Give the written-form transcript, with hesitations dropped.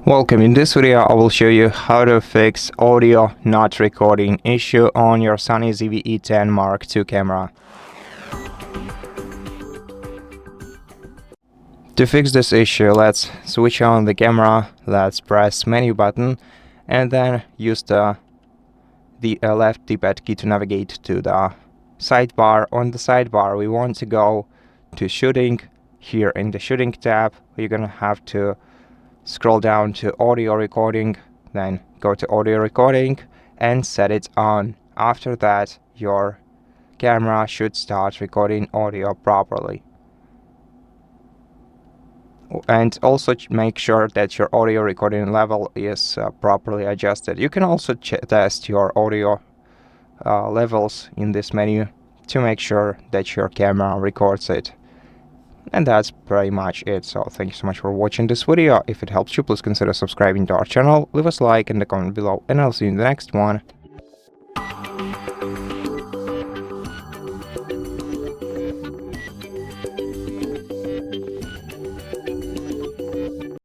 Welcome. In this video I will show you how to fix audio not recording issue on your SONY ZV-E10 Mark II camera. To fix this issue, let's switch on the camera, let's press menu button and then use the left D-pad key to navigate to the sidebar. On the sidebar we want to go to shooting. Here in the shooting tab you're gonna have to scroll down to audio recording, then go to audio recording and set it on. After that your camera should start recording audio properly. And also make sure that your audio recording level is properly adjusted. You can also test your audio levels in this menu to make sure that your camera records it. And that's pretty much it. So thank you so much for watching this video. If it helps you, please consider subscribing to our channel, leave us a like in the comment below, and I'll see you in the next one.